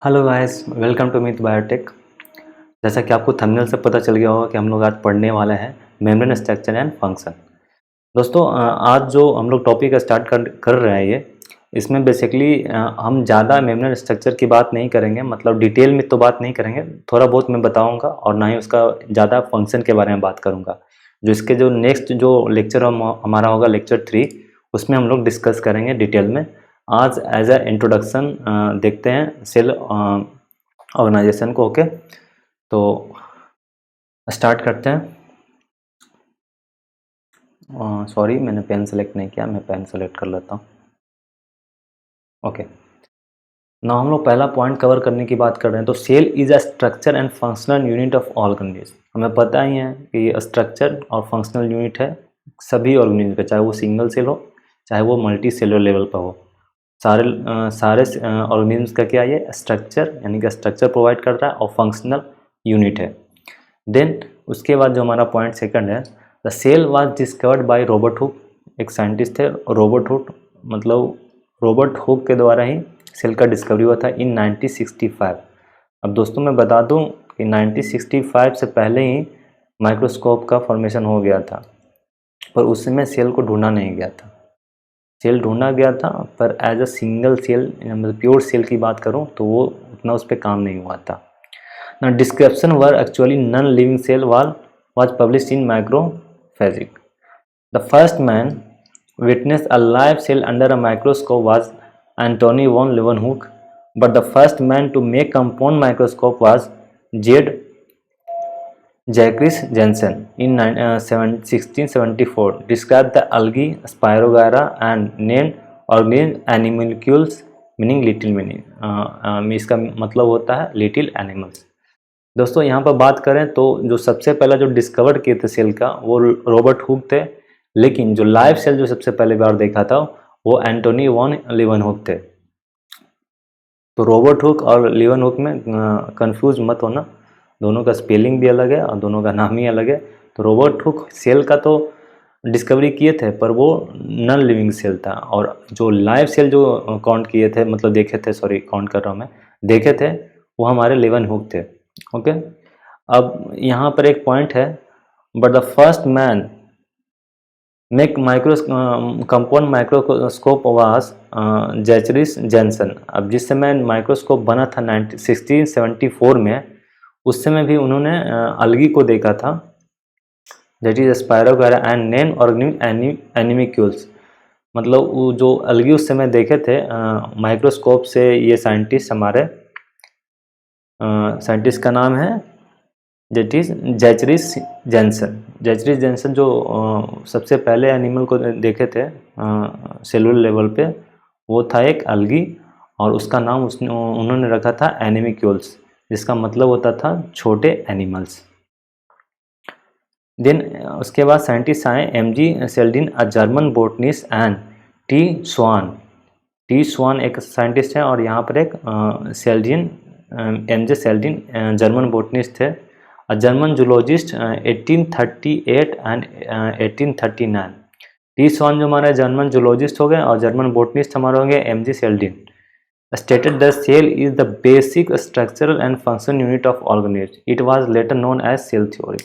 Hello guys, welcome to Mith Biotech. जैसा कि आपको थंबनेल से पता चल गया होगा कि हम लोग आज पढ़ने वाले हैं मेम्ब्रेन स्ट्रक्चर एंड फंक्शन। दोस्तों, आज जो हम लोग टॉपिक स्टार्ट कर रहे हैं इसमें बेसिकली हम ज़्यादा मेम्ब्रेन स्ट्रक्चर की बात नहीं करेंगे, मतलब डिटेल में तो बात नहीं करेंगे। थोड़ा बहुत मैं बताऊंगा और ना ही उसका ज़्यादा फंक्शन के बारे में बात करूंगा। जो इसके जो नेक्स्ट जो लेक्चर हमारा होगा लेक्चर 3, उसमें हम लोग डिस्कस करेंगे डिटेल में। आज एज अ इंट्रोडक्शन देखते हैं सेल ऑर्गेनाइजेशन को। ओके, तो स्टार्ट करते हैं। सॉरी, मैंने पेन सेलेक्ट नहीं किया, मैं पेन सेलेक्ट कर लेता हूँ। ओके, ना हम लोग पहला पॉइंट कवर करने की बात कर रहे हैं। तो cell is a structure and functional unit of organism. हमें पता ही है कि ये स्ट्रक्चर और फंक्शनल यूनिट है सभी ऑर्गेनिज्म का, चाहे वो सिंगल सेल हो चाहे वो मल्टी सेलुलर लेवल पर हो। सारे ऑर्गेनिज्म का क्या ये स्ट्रक्चर यानी कि स्ट्रक्चर प्रोवाइड कर रहा है और फंक्शनल यूनिट है। देन उसके बाद जो हमारा पॉइंट सेकंड है, the cell was discovered by Robert Hooke. एक साइंटिस्ट थे रॉबर्ट हुक, मतलब रॉबर्ट हुक के द्वारा ही सेल का डिस्कवरी हुआ था इन 1965। अब दोस्तों मैं बता दूं कि 1965 से पहले ही माइक्रोस्कोप का फॉर्मेशन हो गया था, पर उस समय सेल को ढूंढा नहीं गया था। सेल ढूंढा गया था पर एज अ सिंगल सेल, मतलब प्योर सेल की बात करूं तो वो उतना उस पर काम नहीं हुआ था। Now description were actually non-living cell wall was published in Microphysics. The first man witnessed a live cell under a microscope was Antony von Leeuwenhoek, but the first man to make compound microscope was Jed Jacques Janssen in 1674. Described the algae Spirogyra and named organism animalcules meaning little mini. इसका मतलब होता है little animals. दोस्तों यहाँ पर बात करें तो जो सबसे पहला जो डिस्कवर किए थे सेल का वो रॉबर्ट हुक थे, लेकिन जो लाइव सेल जो सबसे पहले बार देखा था वो एंटोनी वॉन लीवनहुक थे। तो रॉबर्ट हुक और लीवनहुक में कंफ्यूज मत होना, दोनों का स्पेलिंग भी अलग है और दोनों का नाम ही अलग है। तो रॉबर्ट हुक सेल का तो डिस्कवरी किए थे पर वो नॉन लिविंग सेल था, और जो लाइव सेल जो काउंट किए थे, मतलब देखे थे, सॉरी काउंट कर रहा हूँ मैं, देखे थे वो हमारे लीवनहुक थे। ओके, अब यहाँ पर एक पॉइंट है, but the first man make micro compound microscope was Zacharias Janssen. अब जिस समय माइक्रोस्कोप बना था 1674 में, उस समय भी उन्होंने अलगी को देखा था, that is spirogyra and name organism animalcules. मतलब वो जो अलगी उस समय देखे थे माइक्रोस्कोप से, ये साइंटिस्ट हमारे साइंटिस्ट का नाम है दैट इज जैचरिस जेंसन। जैचरिस जेंसन जो सबसे पहले एनिमल को देखे थे सेलुलर लेवल पे, वो था एक अलगी, और उसका नाम उन्होंने रखा था एनिमिक्यूल्स, जिसका मतलब होता था छोटे एनिमल्स। देन उसके बाद साइंटिस्ट आए MG. Schleiden, a German botanist, and T Schwann. T Schwann एक साइंटिस्ट है, और यहाँ पर एक Schleiden, MJ. Schleiden German botanist थे। A German zoologist 1838 and 1839। T Schwann जो हमारे जर्मन जूलॉजिस्ट हो गए और जर्मन बोटनिस्ट हमारे हो गए MG. Schleiden. Stated the cell is the basic structural and function unit of organism. It was later known as cell theory.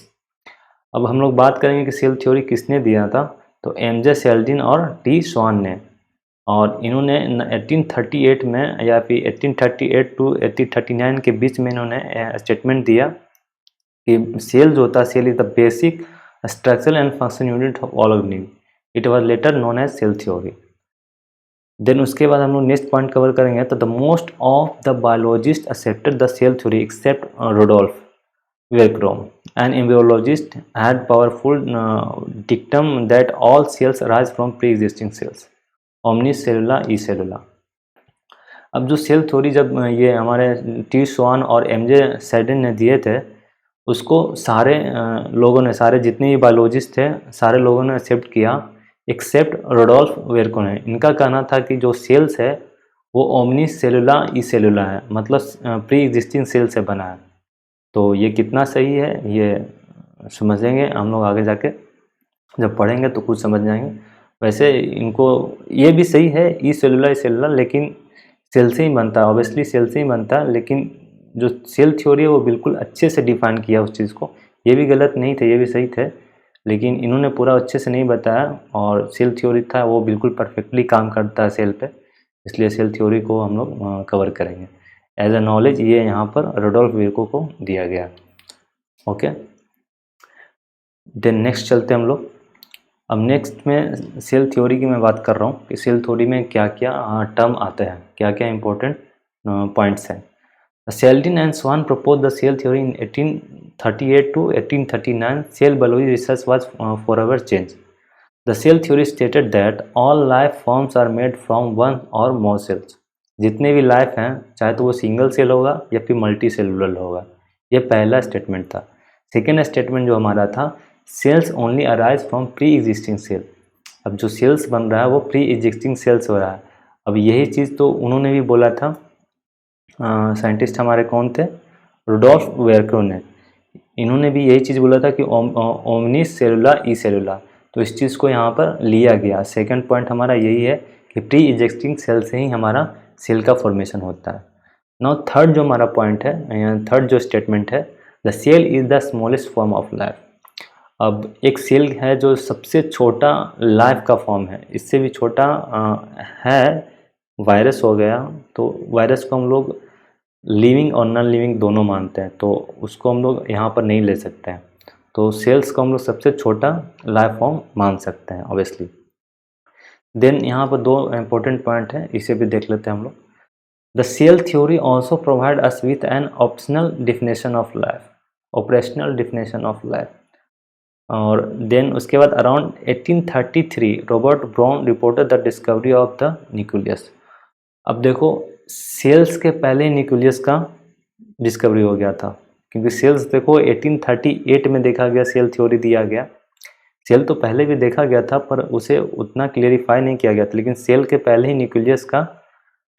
अब हम लोग बात करेंगे कि सेल थ्योरी किसने दिया था, तो एम.जे. सेल्डिन और टी स्वान ने। और इन्होंने 1838 में या फिर 1838 टू 1839 के बीच में इन्होंने स्टेटमेंट दिया कि सेल जो होता है, cell is the basic structural and function unit of all organism. It was later known as cell theory. Then उसके बाद हम लोग नेक्स्ट पॉइंट कवर करेंगे, तो the most of the biologist accepted the cell theory except Rudolf वेरक्रोम, an embryologist had powerful dictum that all cells arise from pre existing cells, omni cellula e cellula. अब जो cell theory जब ये हमारे T स्वान और MJ. सेल्डिन ने दिए थे, उसको सारे लोगों ने, सारे जितने भी बायोलॉजिस्ट थे, सारे लोगों ने एक्सेप्ट किया एक्सेप्ट रोडोल्फ वेरको ने। इनका कहना था कि जो सेल्स है वो ओमनी सेलुला ई सेलुला है, मतलब प्री एग्जिस्टिंग सेल से बना है। तो ये कितना सही है ये समझेंगे हम लोग आगे जाके, जब पढ़ेंगे तो कुछ समझ जाएंगे। वैसे इनको ये भी सही है ई सेलुला, लेकिन सेल से ही बनता है, ऑब्वियसली सेल से ही बनता है, लेकिन जो सेल थ्योरी है वो बिल्कुल अच्छे से डिफाइन किया उस चीज़ को। ये भी गलत नहीं थे, ये भी सही थे, लेकिन इन्होंने पूरा अच्छे से नहीं बताया। और सेल थ्योरी था वो बिल्कुल परफेक्टली काम करता है सेल पे, इसलिए सेल थ्योरी को हम लोग कवर करेंगे एज अ नॉलेज। ये यहाँ पर रुडोल्फ विर्को को दिया गया। ओके, देन नेक्स्ट चलते हम लोग। अब नेक्स्ट में सेल थ्योरी की मैं बात कर रहा हूँ कि सेल थ्योरी में क्या क्या टर्म आते हैं, क्या क्या इंपॉर्टेंट पॉइंट्स हैं। Sheldon and Swan proposed the cell theory in 1838 to 1839. Cell biology research was forever changed. The cell theory stated that all life forms are made from one or more cells. जितने भी life हैं, चाहे तो वो single cell होगा या फिर multi cellular होगा, ये पहला स्टेटमेंट था। सेकेंड स्टेटमेंट जो हमारा था, cells only arise from pre existing cell. अब जो सेल्स बन रहा है वो प्री एग्जिस्टिंग सेल्स हो रहा है। अब यही चीज़ तो उन्होंने भी बोला था। साइंटिस्ट हमारे कौन थे? रुडोल्फ वेर्को ने। इन्होंने भी यही चीज़ बोला था कि ओमनिस सेलुला ई सेलुला, तो इस चीज़ को यहाँ पर लिया गया। सेकंड पॉइंट हमारा यही है कि प्री एग्जिस्टिंग सेल से ही हमारा सेल का फॉर्मेशन होता है। नाउ थर्ड जो हमारा पॉइंट है, थर्ड जो स्टेटमेंट है, the cell is the smallest form of life. अब एक सेल है जो सबसे छोटा लाइफ का फॉर्म है, इससे भी छोटा है वायरस हो गया। तो वायरस को हम लोग लिविंग और नॉन लिविंग दोनों मानते हैं, तो उसको हम लोग यहाँ पर नहीं ले सकते हैं। तो सेल्स को हम लोग सबसे छोटा लाइफ फॉर्म मान सकते हैं ऑब्वियसली। देन यहाँ पर दो इम्पोर्टेंट पॉइंट हैं, इसे भी देख लेते हैं हम लोग। The cell theory also provide us with an optional definition of life, operational definition of life. और देन उसके बाद around 1833 Robert Brown reported the discovery of the nucleus. अब देखो, सेल्स के पहले न्यूक्लियस का डिस्कवरी हो गया था, क्योंकि सेल्स देखो 1838 में देखा गया, सेल थ्योरी दिया गया। सेल तो पहले भी देखा गया था पर उसे उतना क्लेरिफाई नहीं किया गया था, लेकिन सेल के पहले ही न्यूक्लियस का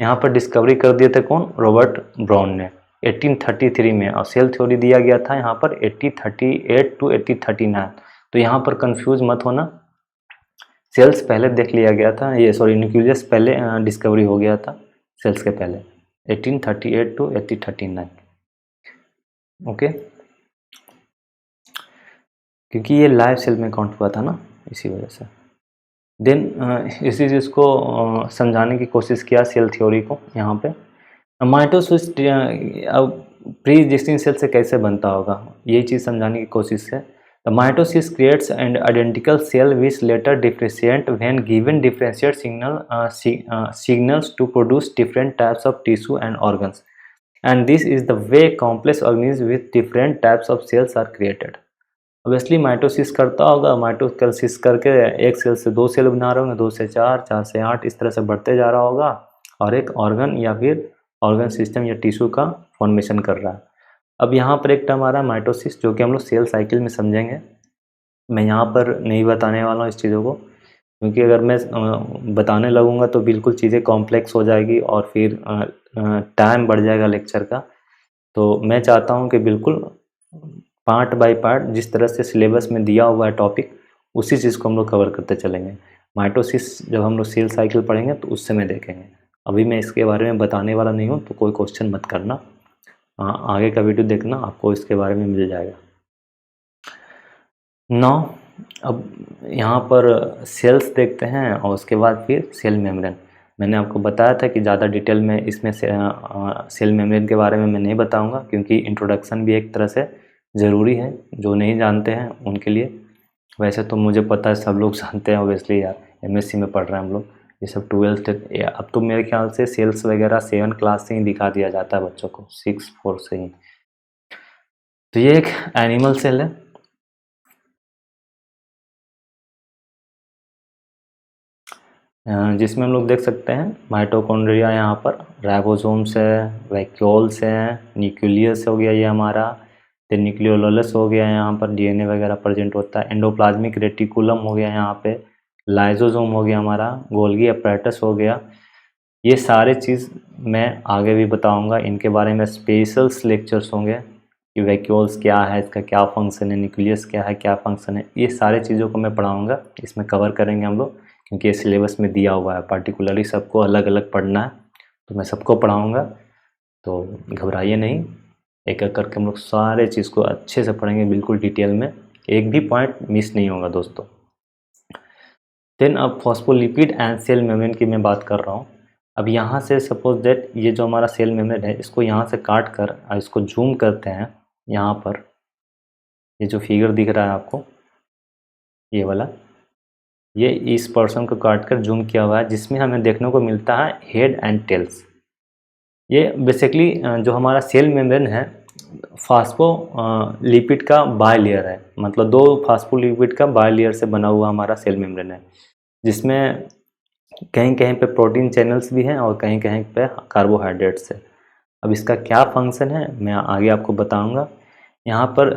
यहाँ पर डिस्कवरी कर दिए थे कौन? रॉबर्ट ब्राउन ने 1833 में। और सेल थ्योरी दिया गया था यहाँ पर 1838 टू 1839। तो यहाँ पर कंफ्यूज मत होना, सेल्स पहले देख लिया गया था, ये सॉरी न्यूक्लियस पहले डिस्कवरी हो गया था सेल्स के पहले 1838 टू 1839। ओके, क्योंकि ये लाइव सेल में काउंट हुआ था ना, इसी वजह से। देन इसी चीज़ को समझाने की कोशिश किया सेल थ्योरी को यहाँ पे। माइटोसिस अब प्री एग्जिस्टिंग सेल से कैसे बनता होगा, यही चीज़ समझाने की कोशिश है। The mitosis creates and identical cell which later differentiate when given differentiate signals to produce different types of tissue and organs, and this is the way complex organism with different types of cells are created. Obviously mitosis करता होगा, mitosis करके एक cell से दो cell बना रहे होंगे, 2 से 4, 4 से 8, इस तरह से बढ़ते जा रहा होगा, और एक ऑर्गन या फिर ऑर्गन सिस्टम या टिश्यू का फॉर्मेशन कर रहा है। अब यहाँ पर एक टर्म आ रहा है माइटोसिस, जो कि हम लोग सेल साइकिल में समझेंगे। मैं यहाँ पर नहीं बताने वाला हूँ इस चीज़ों को, क्योंकि अगर मैं बताने लगूँगा तो बिल्कुल चीज़ें कॉम्प्लेक्स हो जाएगी और फिर टाइम बढ़ जाएगा लेक्चर का। तो मैं चाहता हूँ कि बिल्कुल पार्ट बाय पार्ट जिस तरह से सिलेबस में दिया हुआ है टॉपिक, उसी चीज़ को हम लोग कवर करते चलेंगे। माइटोसिस जब हम लोग सेल साइकिल पढ़ेंगे तो उस समय देखेंगे। अभी मैं इसके बारे में बताने वाला नहीं हूँ, तो कोई क्वेश्चन मत करना, आगे का वीडियो देखना, आपको इसके बारे में मिल जाएगा। नाउ अब यहाँ पर सेल्स देखते हैं और उसके बाद फिर सेल मेम्ब्रेन। मैंने आपको बताया था कि ज़्यादा डिटेल में इसमें सेल मेम्ब्रेन के बारे में मैं नहीं बताऊंगा, क्योंकि इंट्रोडक्शन भी एक तरह से ज़रूरी है, जो नहीं जानते हैं उनके लिए। वैसे तो मुझे पता है, सब लोग जानते हैं ऑब्वियसली यार, एमएससी में पढ़ रहे हैं हम लोग, ये सब 12th अब तो मेरे ख्याल से सेल्स वगैरह 7 क्लास से ही दिखा दिया जाता है बच्चों को, 6-4 से ही। तो ये एक एनिमल सेल है, जिसमें हम लोग देख सकते हैं माइटोकॉन्ड्रिया, यहाँ पर राइबोसोम्स है, वैक्यूल्स हैं, न्यूक्लियस हो गया ये हमारा, फिर न्यूक्लियोलस हो गया, यहाँ पर डीएनए वगैरह प्रेजेंट होता है, एंडोप्लाज्मिक रेटिकुलम हो गया यहाँ पे, लाइजोसोम हो गया हमारा, गोल्गी अपैरेटस हो गया। ये सारे चीज़ मैं आगे भी बताऊंगा, इनके बारे में स्पेशल लेक्चर्स होंगे कि वैक्यूल्स क्या है, इसका क्या फंक्शन है, न्यूक्लियस क्या है, क्या फंक्शन है, ये सारे चीज़ों को मैं पढ़ाऊँगा, इसमें कवर करेंगे हम लोग, क्योंकि ये सिलेबस में दिया हुआ है, पार्टिकुलरली सबको अलग अलग पढ़ना है। तो मैं सबको पढ़ाऊँगा, तो घबराइए नहीं। एक एक करके हम लोग सारे चीज़ को अच्छे से पढ़ेंगे, बिल्कुल डिटेल में, एक भी पॉइंट मिस नहीं होगा दोस्तों। देन अब फॉस्फोलिपिड एंड सेल मेम्ब्रेन की मैं बात कर रहा हूँ। अब यहाँ से सपोज दैट ये जो हमारा सेल मेम्ब्रेन है, इसको यहाँ से काट कर इसको जूम करते हैं। यहाँ पर ये जो फिगर दिख रहा है आपको, ये वाला, ये इस पर्सन को काट कर जूम किया हुआ है, जिसमें हमें देखने को मिलता है हेड एंड टेल्स। ये बेसिकली जो हमारा सेल मेम्ब्रेन है, फास्फोलिपिड का बायलेयर है, मतलब 2 फास्फोलिपिड का बायलेयर से बना हुआ हमारा सेल मेम्ब्रेन है, जिसमें कहीं कहीं पे प्रोटीन चैनल्स भी हैं और कहीं कहीं पे कार्बोहाइड्रेट्स है। अब इसका क्या फंक्शन है मैं आगे आपको बताऊंगा। यहाँ पर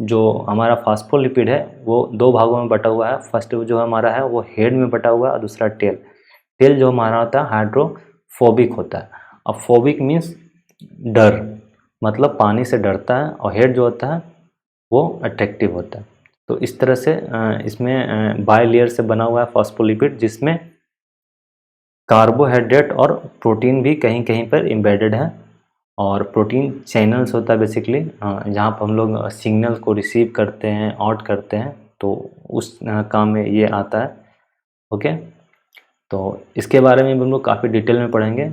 जो हमारा फास्फोलिपिड है वो 2 भागों में बटा हुआ है। फर्स्ट जो हमारा है वो हेड में बटा हुआ है और दूसरा टेल। टेल जो हमारा होता है हाइड्रोफोबिक होता है। अब फोबिक मीन्स डर, मतलब पानी से डरता है, और हेड जो होता है वो अट्रैक्टिव होता है। तो इस तरह से इसमें बायलेयर से बना हुआ है फास्फोलिपिड, जिसमें कार्बोहाइड्रेट और प्रोटीन भी कहीं कहीं पर एम्बेडेड है। और प्रोटीन चैनल्स होता है बेसिकली, जहाँ पर हम लोग सिग्नल को रिसीव करते हैं, आउट करते हैं, तो उस काम में ये आता है। ओके, तो इसके बारे में हम लोग काफ़ी डिटेल में पढ़ेंगे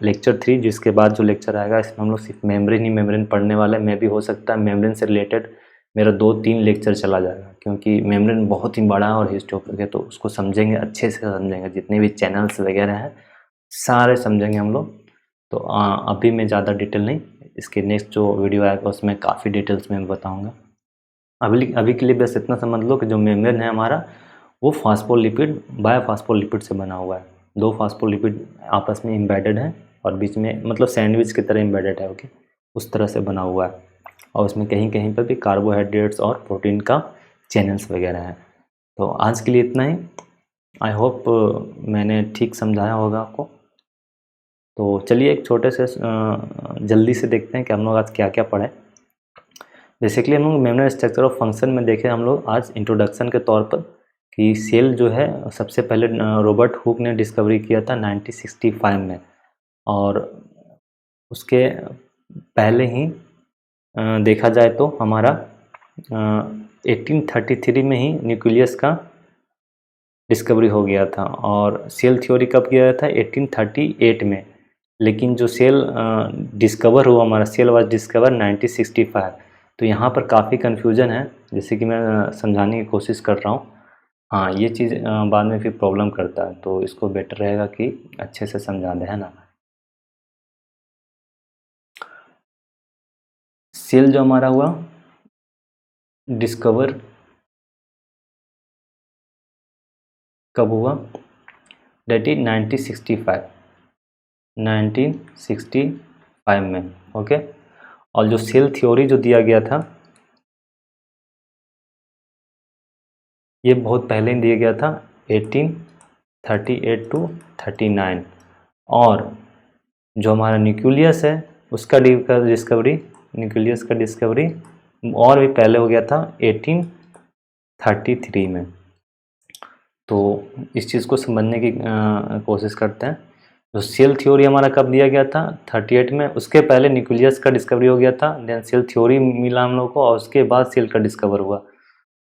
लेक्चर 3, जिसके बाद जो लेक्चर आएगा इसमें हम लोग सिर्फ मेम्ब्रेन ही मेम्ब्रेन पढ़ने वाले हैं। मैं भी हो सकता है मेम्ब्रेन से रिलेटेड मेरा 2-3 लेक्चर चला जाएगा, क्योंकि मेम्ब्रेन बहुत ही बड़ा है और हिस्ट टॉपिक है, तो उसको समझेंगे, अच्छे से समझेंगे, जितने भी चैनल्स वगैरह हैं सारे समझेंगे हम लोग। तो अभी मैं ज़्यादा डिटेल नहीं, इसके नेक्स्ट जो वीडियो आएगा उसमें काफ़ी डिटेल्स में बताऊँगा। अभी के लिए बस इतना समझ लो कि जो मेम्ब्रेन है हमारा वो फास्फोलिपिड बायोफास्फोलिपिड से बना हुआ है। 2 फास्फोलिपिड आपस में एम्बेडेड हैं और बीच में मतलब सैंडविच की तरह एम्बेडेड है। ओके, उस तरह से बना हुआ है, और उसमें कहीं कहीं पर भी कार्बोहाइड्रेट्स और प्रोटीन का चैनल्स वगैरह हैं। तो आज के लिए इतना ही। आई होप मैंने ठीक समझाया होगा आपको। तो चलिए एक छोटे से जल्दी से देखते हैं कि हम लोग आज क्या क्या पढ़े। बेसिकली हम लोग मेम्ब्रेन स्ट्रक्चर और फंक्शन में देखे हम लोग आज इंट्रोडक्शन के तौर पर कि सेल जो है सबसे पहले रॉबर्ट हुक ने डिस्कवरी किया था 1965 में, और उसके पहले ही देखा जाए तो हमारा 1833 में ही न्यूक्लियस का डिस्कवरी हो गया था। और सेल थ्योरी कब किया था? 1838 में। लेकिन जो सेल डिस्कवर हुआ, हमारा सेल वाज डिस्कवर 1965। तो यहाँ पर काफ़ी कन्फ्यूजन है, जैसे कि मैं समझाने की कोशिश कर रहा हूँ। हाँ, ये चीज़ बाद में फिर प्रॉब्लम करता है, तो इसको बेटर रहेगा कि अच्छे से समझा दें, है ना। सेल जो हमारा हुआ डिस्कवर कब हुआ? डेट इज 1965 में। ओके, और जो सेल थ्योरी जो दिया गया था ये बहुत पहले ही दिया गया था, 1838 टू 39। और जो हमारा न्यूक्लियस है उसका डिस्कवरी, न्यूक्लियस का डिस्कवरी और भी पहले हो गया था 1833 में। तो इस चीज़ को समझने की कोशिश करते हैं। जो सेल थ्योरी हमारा कब दिया गया था? 38 में। उसके पहले न्यूक्लियस का डिस्कवरी हो गया था, देन सेल थ्योरी मिला हम लोग को, और उसके बाद सेल का डिस्कवर हुआ।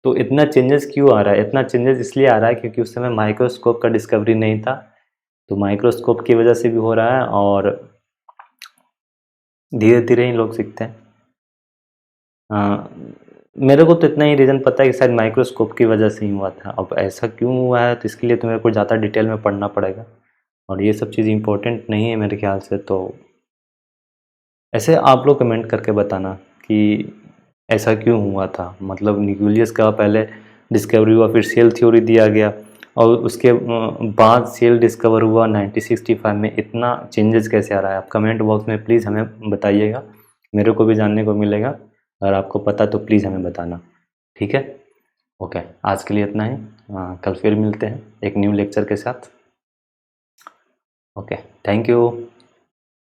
तो इतना चेंजेस क्यों आ रहा है? इतना चेंजेस इसलिए आ रहा है क्योंकि उस समय माइक्रोस्कोप का डिस्कवरी नहीं था, तो माइक्रोस्कोप की वजह से भी हो रहा है, और धीरे धीरे ही लोग सीखते हैं। मेरे को तो इतना ही रीज़न पता है कि शायद माइक्रोस्कोप की वजह से ही हुआ था। अब ऐसा क्यों हुआ है तो इसके लिए तो मेरे को ज़्यादा डिटेल में पढ़ना पड़ेगा, और ये सब चीज़ इम्पोर्टेंट नहीं है मेरे ख्याल से। तो ऐसे आप लोग कमेंट करके बताना कि ऐसा क्यों हुआ था, मतलब न्यूक्लियस का पहले डिस्कवरी हुआ, फिर सेल थ्योरी दिया गया, और उसके बाद सेल डिस्कवर हुआ 1965 में। इतना चेंजेस कैसे आ रहा है? आप कमेंट बॉक्स में प्लीज़ हमें बताइएगा, मेरे को भी जानने को मिलेगा। अगर आपको पता तो प्लीज़ हमें बताना, ठीक है। ओके, आज के लिए इतना ही। कल फिर मिलते हैं एक न्यू लेक्चर के साथ। Okay, thank you.